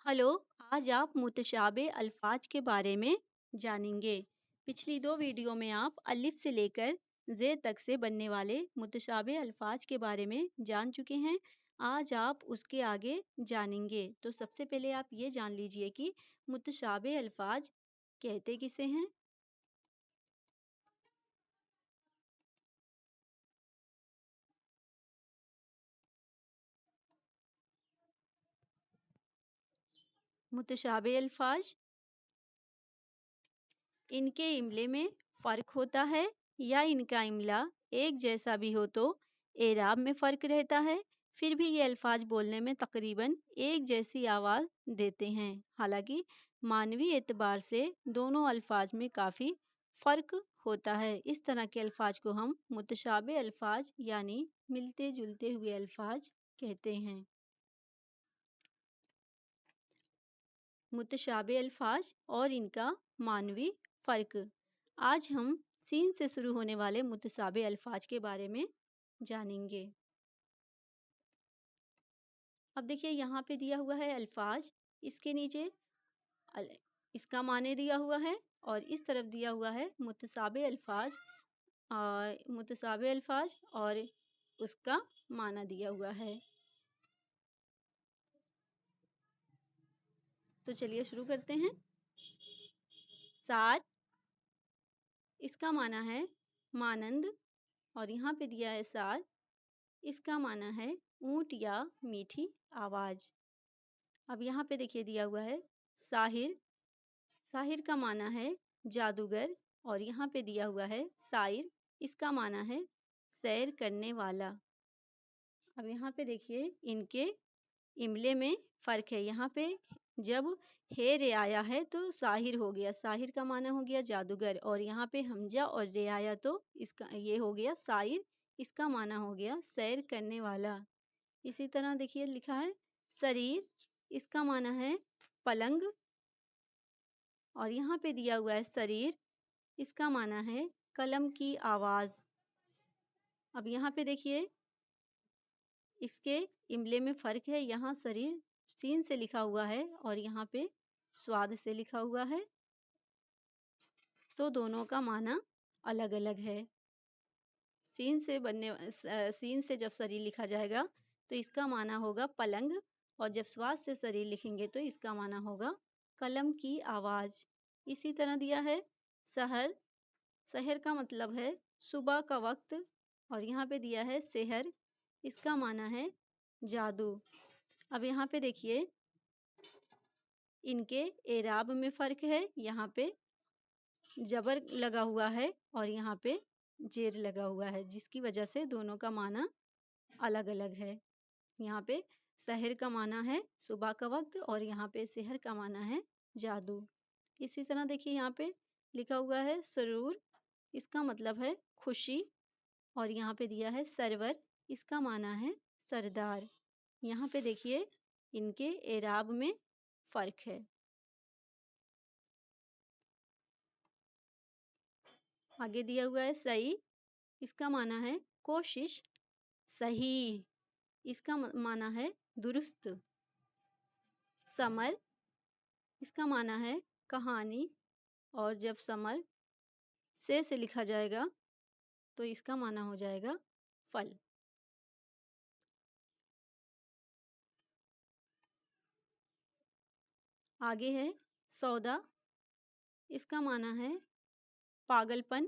Hello. आज आप मुतशाबे अल्फाज के बारे में जानेंगे। पिछली दो वीडियो में आप अलिफ से लेकर जे तक से बनने वाले मुतशाबे अल्फाज के बारे में जान चुके हैं। आज आप उसके आगे जानेंगे। तो सबसे पहले आप ये जान लीजिए कि मुतशाबे अल्फाज कहते किसे हैं। मुतशाबे अल्फाज इनके इमले में फ़र्क होता है या इनका इमला एक जैसा भी हो तो एराब में फ़र्क रहता है। फिर भी ये अल्फाज बोलने में तकरीबन एक जैसी आवाज़ देते हैं। हालांकि मानवी एतबार से दोनों अल्फाज में काफ़ी फ़र्क होता है। इस तरह के अल्फाज को हम मुतशाबे अल्फाज यानी मिलते जुलते हुए अल्फाज कहते हैं। मुतशाबे अल्फाज और इनका मानवी फ़र्क। आज हम सीन से शुरू होने वाले मुतशाबे अल्फाज के बारे में जानेंगे। अब देखिए यहाँ पे दिया हुआ है अल्फाज, इसके नीचे अल- इसका माने दिया हुआ है और इस तरफ दिया हुआ है मुतशाबे अल्फाज। मुतशाबे अल्फाज और उसका माना दिया हुआ है। तो चलिए शुरू करते हैं। सार, इसका माना है मानंद और यहाँ पे दिया है सार, इसका माना है ऊंट या मीठी आवाज। अब यहाँ पे देखिए दिया हुआ है साहिर, साहिर का माना है जादूगर और यहाँ पे दिया हुआ है साइर, इसका माना है सैर करने वाला। अब यहाँ पे देखिए इनके इमले में फर्क है। यहाँ पे जब हे रे आया है तो साहिर हो गया, साहिर का माना हो गया जादूगर, और यहाँ पे हमजा और रे आया तो इसका ये हो गया साइर, इसका माना हो गया सैर करने वाला। इसी तरह देखिए लिखा है शरीर, इसका माना है पलंग और यहाँ पे दिया हुआ है शरीर, इसका माना है कलम की आवाज। अब यहाँ पे देखिए इसके इमले में फर्क है। यहाँ शरीर सीन से लिखा हुआ है और यहाँ पे स्वाद से लिखा हुआ है, तो दोनों का माना अलग अलग है। सीन से जब शरीर लिखा जाएगा तो इसका माना होगा पलंग, और जब स्वाद से शरीर लिखेंगे तो इसका माना होगा कलम की आवाज। इसी तरह दिया है सहर, सहर का मतलब है सुबह का वक्त, और यहाँ पे दिया है सेहर, इसका माना है जादू। अब यहाँ पे देखिए इनके एराब में फर्क है। यहाँ पे जबर लगा हुआ है और यहाँ पे जेर लगा हुआ है, जिसकी वजह से दोनों का माना अलग अलग है। यहाँ पे सहर का माना है सुबह का वक्त और यहाँ पे सेहर का माना है जादू। इसी तरह देखिए यहाँ पे लिखा हुआ है सरूर, इसका मतलब है खुशी, और यहाँ पे दिया है सरवर, इसका माना है सरदार। यहाँ पे देखिए इनके एराब में फर्क है। आगे दिया हुआ है सही, इसका माना है कोशिश, सही, इसका माना है दुरुस्त। समर, इसका माना है कहानी, और जब समर से लिखा जाएगा तो इसका माना हो जाएगा फल। आगे है सौदा, इसका माना है पागलपन,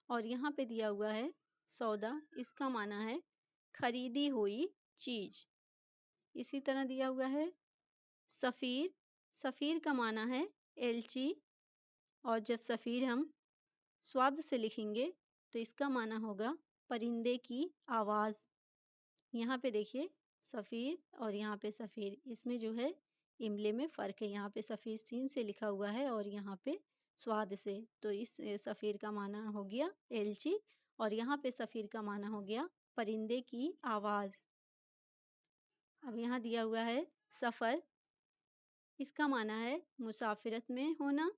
और यहाँ पे दिया हुआ है सौदा, इसका माना है खरीदी हुई चीज। इसी तरह दिया हुआ है सफीर, सफीर का माना है एलची, और जब सफीर हम स्वाद से लिखेंगे तो इसका माना होगा परिंदे की आवाज। यहाँ पे देखिए सफीर और यहाँ पे सफीर, इसमें जो है इमले में फर्क है। यहाँ पे सफीर सीन से लिखा हुआ है और यहाँ पे स्वाद से, तो इस सफीर का माना हो गया एलची और यहाँ पे सफीर का माना हो गया परिंदे की आवाज। अब यहाँ दिया हुआ है सफर, इसका माना है मुसाफिरत में होना,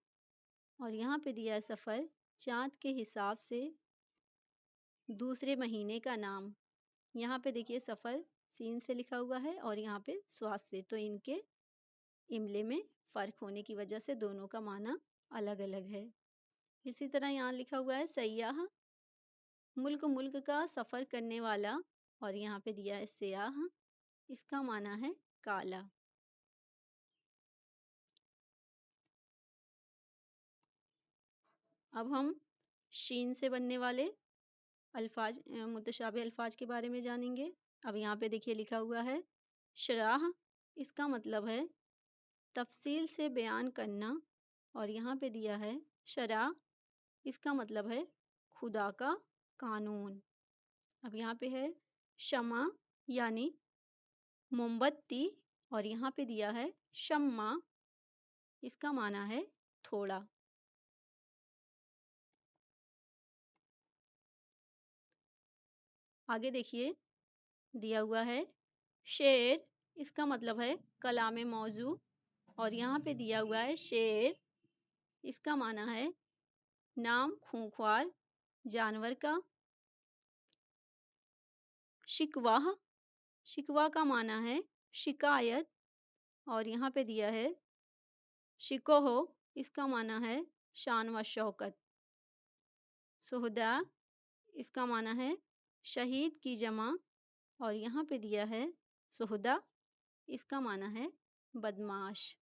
और यहाँ पे दिया है सफर चाँद के हिसाब से दूसरे महीने का नाम। यहाँ पे देखिए सफर सीन से लिखा हुआ है और यहाँ पे स्वाद से, तो इनके इमले में फर्क होने की वजह से दोनों का माना अलग अलग है। इसी तरह यहाँ लिखा हुआ है सयाह, मुल्क मुल्क का सफर करने वाला, और यहाँ पे दिया है सयाह, इसका माना है काला। अब हम शीन से बनने वाले अल्फाज, मुतशाबिह अल्फाज के बारे में जानेंगे। अब यहाँ पे देखिए लिखा हुआ है शराह, इसका मतलब है तफसील से बयान करना, और यहाँ पे दिया है शरा, इसका मतलब है खुदा का कानून। अब यहाँ पे है शमा यानी मोमबत्ती, और यहाँ पे दिया है शम्मा, इसका माना है थोड़ा। आगे देखिए दिया हुआ है शेर, इसका मतलब है कलाम मौजू, और यहाँ पे दिया हुआ है शेर, इसका माना है नाम खूंखार जानवर का। शिकवाह, शिकवा का माना है शिकायत, और यहाँ पे दिया है शिकोहो, इसका माना है शान व शौकत। सुहदा, इसका माना है शहीद की जमा, और यहाँ पे दिया है सुहदा, इसका माना है बदमाश।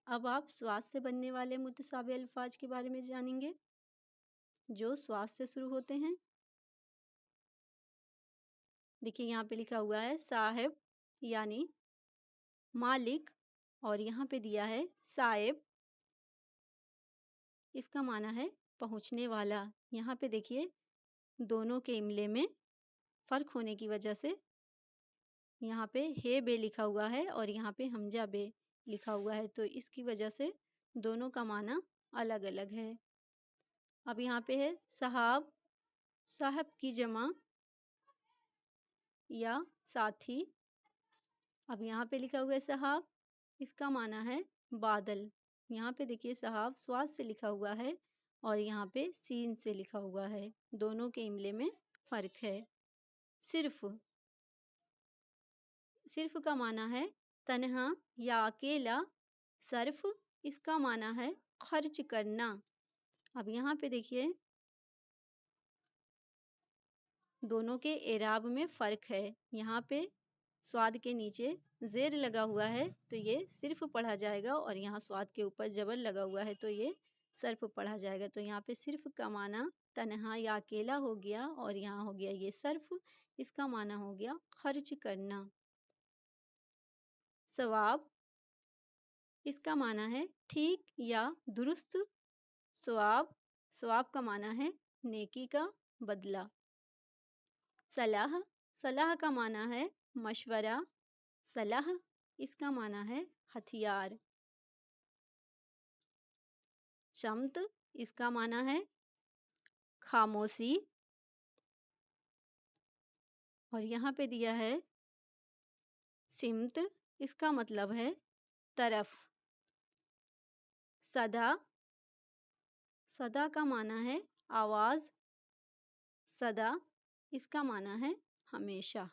अब आप स्वाद से बनने वाले मुतसाबिह अल्फाज के बारे में जानेंगे जो स्वाद से शुरू होते हैं। देखिए यहाँ पे लिखा हुआ है साहिब यानी मालिक, और यहाँ पे दिया है साहिब, इसका माना है पहुँचने वाला। यहाँ पे देखिए दोनों के इमले में फर्क होने की वजह से यहाँ पे हे बे लिखा हुआ है और यहाँ पे हमजा बे लिखा हुआ है, तो इसकी वजह से दोनों का माना अलग अलग है। अब यहाँ पे है साहब, साहब की जमा या साथी। अब यहाँ पे लिखा हुआ है साहब, इसका माना है बादल। यहाँ पे देखिए साहब स्वाद से लिखा हुआ है और यहाँ पे सीन से लिखा हुआ है, दोनों के इमले में फर्क है। सिर्फ, सिर्फ का माना है तन्हा या अकेला। सर्फ, इसका माना है खर्च करना। अब यहाँ पे देखिए दोनों के एराब में फर्क है। यहाँ पे स्वाद के नीचे जेर लगा हुआ है तो ये सिर्फ पढ़ा जाएगा, और यहाँ स्वाद के ऊपर जबर लगा हुआ है तो ये सर्फ पढ़ा जाएगा। तो यहाँ पे सिर्फ का माना तन्हा या अकेला हो गया, और यहाँ हो गया ये सर्फ, इसका माना हो गया खर्च करना। सवाब, इसका माना है ठीक या दुरुस्त। सवाब, सवाब का माना है नेकी का बदला। सलाह, सलाह का माना है मशवरा। सलाह, इसका माना है हथियार। शम्त, इसका माना है खामोशी, और यहाँ पे दिया है सिमत, इसका मतलब है तरफ। सदा, सदा का माना है आवाज। सदा, इसका माना है हमेशा।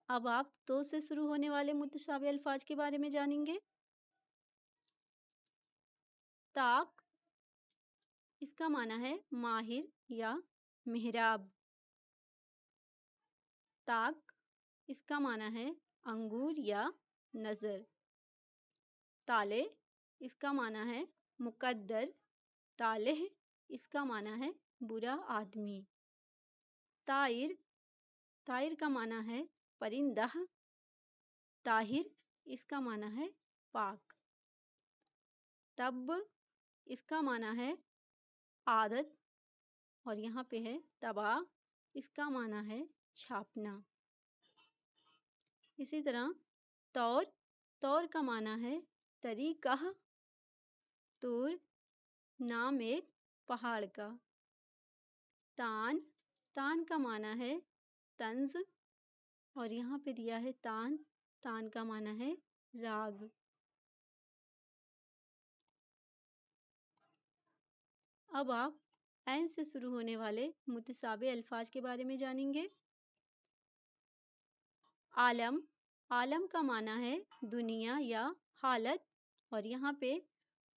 अब आप तो से शुरू होने वाले मुतशाबिह अल्फाज के बारे में जानेंगे। ताक, इसका माना है माहिर या मेहराब। ताक, इसका माना है अंगूर या नजर। ताले, इसका माना है मुकद्दर। तालिह, इसका माना है बुरा आदमी। ताइर, ताइर का माना है परिंदा। ताहिर, इसका माना है पाक। तब, इसका माना है आदत, और यहाँ पे है तबा, इसका माना है छापना। इसी तरह तौर, तौर का माना है तरीका। तूर, नाम एक पहाड़ का। तान, तान का माना है तंज, और यहाँ पे दिया है तान, तान का माना है राग। अब आप ऐन से शुरू होने वाले मुतशाबे अल्फाज के बारे में जानेंगे। आलम, आलम का माना है दुनिया या हालत, और यहाँ पे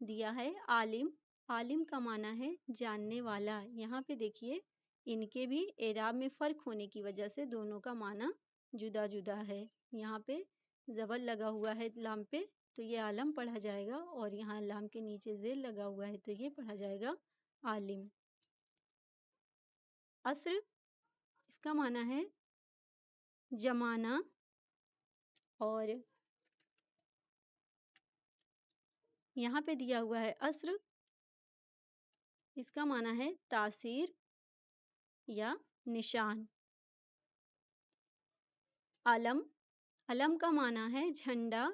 दिया है आलिम, आलिम का माना है जानने वाला। यहाँ पे देखिए इनके भी एराब में फ़र्क होने की वजह से दोनों का माना जुदा जुदा है। यहाँ पे ज़बर लगा हुआ है लाम पे तो ये आलम पढ़ा जाएगा, और यहाँ लाम के नीचे ज़ेर लगा हुआ है तो ये पढ़ा जाएगा आलिम। अस्र, इसका माना है जमाना, और यहाँ पे दिया हुआ है अस्र, इसका माना है तासीर या निशान। अलम, अलम का माना है झंडा।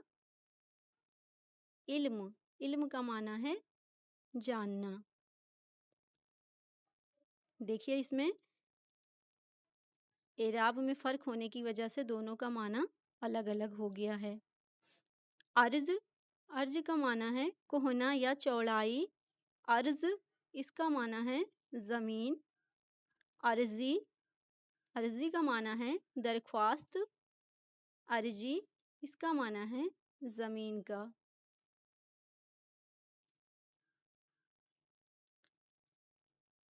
इल्म, इल्म का माना है जानना। देखिए इसमें एराब में फर्क होने की वजह से दोनों का माना अलग अलग हो गया है। अर्ज, अर्ज का माना है कोहना या चौड़ाई। अर्ज, इसका माना है जमीन। अर्जी, अर्जी का माना है दरख्वास्त। अर्जी, इसका माना है जमीन का।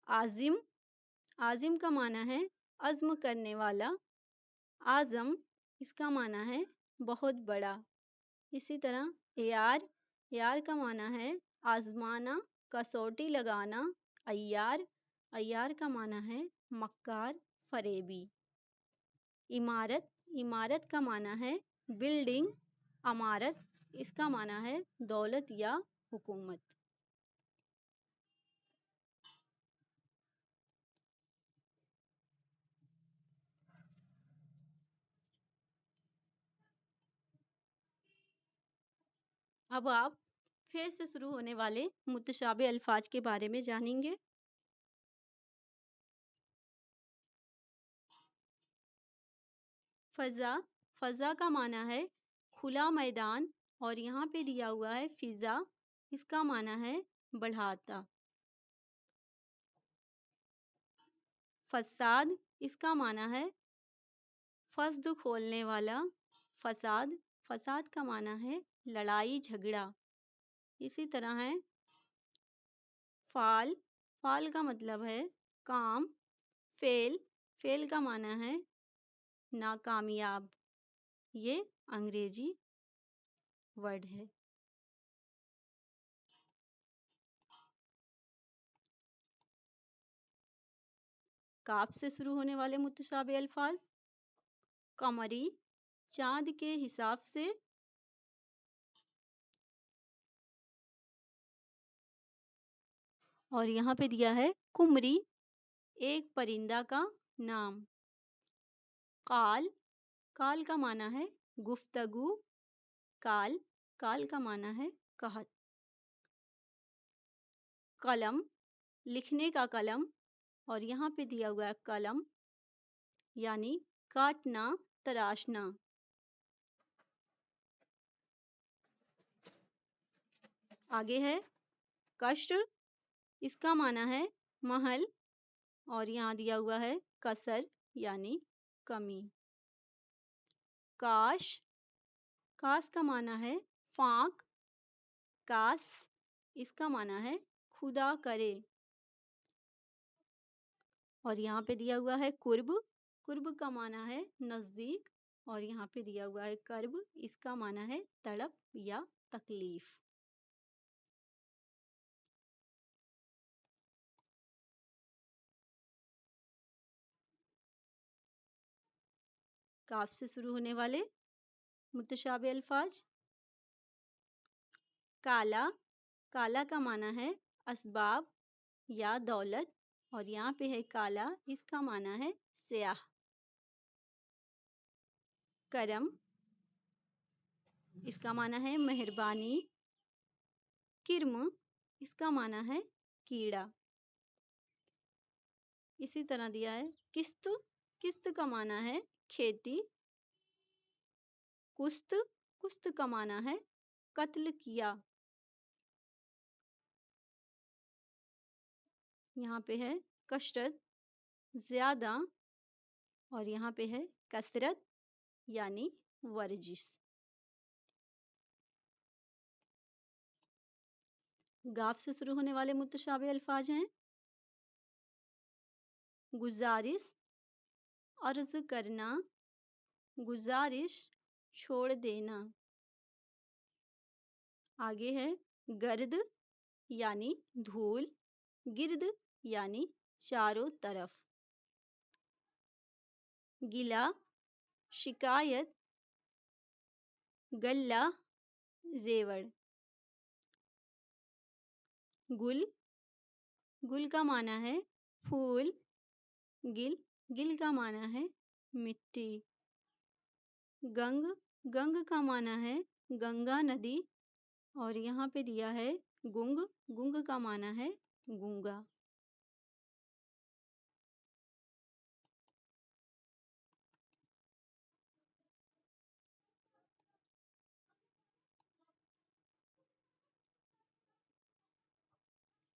आजिम, आजिम का माना है अज़्म करने वाला। आज़म, इसका माना है बहुत बड़ा। इसी तरह यार, यार का माना है आजमाना, कसौटी लगाना। अय्यार, अय्यार का माना है मक्कार, फरेबी। इमारत, इमारत का माना है बिल्डिंग। अमारत, इसका माना है दौलत या हुकूमत। अब आप फिर से शुरू होने वाले मुतशाबे अल्फाज के बारे में जानेंगे। फ़ज़ा, फ़ज़ा का माना है खुला मैदान, और यहाँ पे दिया हुआ है फ़िज़ा, इसका माना है बढ़ाता। फ़साद, इसका माना है फ़स्द खोलने वाला। फ़साद, फ़साद का माना है लड़ाई झगड़ा। इसी तरह है फ़ाल, फ़ाल का मतलब है काम। फ़ेल, फ़ेल का माना है नाकामयाब। ये अंग्रेजी वर्ड है। काफ से शुरू होने वाले मुतशाबे अल्फाज। कमरी, चांद के हिसाब से। और यहाँ पे दिया है कुमरी, एक परिंदा का नाम। काल, काल का माना है गुफ्तगू। काल, काल का माना है कहत। कलम, लिखने का कलम, और यहाँ पे दिया हुआ है कलम यानी काटना, तराशना। आगे है कश्र, इसका माना है महल, और यहाँ दिया हुआ है कसर यानी कमी। काश, काश का माना है फाक। काश, इसका माना है खुदा करे। और यहाँ पे दिया हुआ है कुर्ब, कुर्ब का माना है नजदीक, और यहाँ पे दिया हुआ है कर्ब, इसका माना है तड़प या तकलीफ। काफ से शुरू होने वाले मुतशाबे अल्फाज। काला, काला का माना है असबाब या दौलत, और यहाँ पे है काला, इसका माना है स्याह। करम, इसका माना है मेहरबानी। किर्म, इसका माना है कीड़ा। इसी तरह दिया है किस्त, किस्त का माना है खेती। कुस्त, कुस्त का माना है कत्ल किया। यहाँ पे है कसरत, ज्यादा, और यहाँ पे है कसरत यानी वर्जिश। गाफ से शुरू होने वाले मुतशाबे अल्फाज हैं गुजारिश, अर्ज करना, गुजारिश, छोड़ देना। आगे है गर्द यानी धूल, गिर्द यानी चारों तरफ। गिला, शिकायत, गल्ला, रेवड़। गुल, गुल का माना है फूल, गिल, गिल का माना है मिट्टी। गंग, गंग का माना है गंगा नदी, और यहाँ पे दिया है गुंग, गुंग का माना है गूंगा।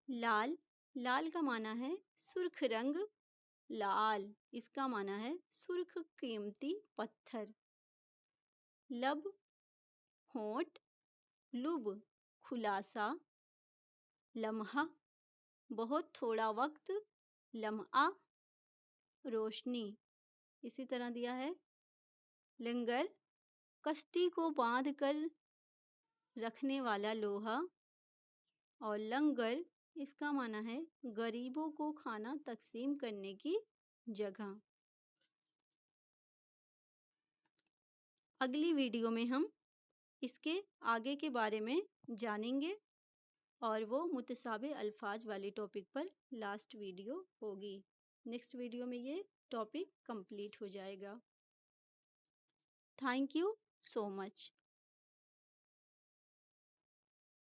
लाल, लाल का माना है सुर्ख रंग, लाल, इसका माना है सुर्ख कीमती पत्थर। लब, होंठ, लुब, खुलासा। लम्हा, बहुत थोड़ा वक्त, लम्हा, रोशनी। इसी तरह दिया है लंगर, कश्ती को बांध कर रखने वाला लोहा, और लंगर, इसका माना है गरीबों को खाना तकसीम करने की जगह। अगली वीडियो में हम इसके आगे के बारे में जानेंगे, और वो मुतसाबे अल्फाज वाले टॉपिक पर लास्ट वीडियो होगी। नेक्स्ट वीडियो में ये टॉपिक कंप्लीट हो जाएगा। Thank you so much.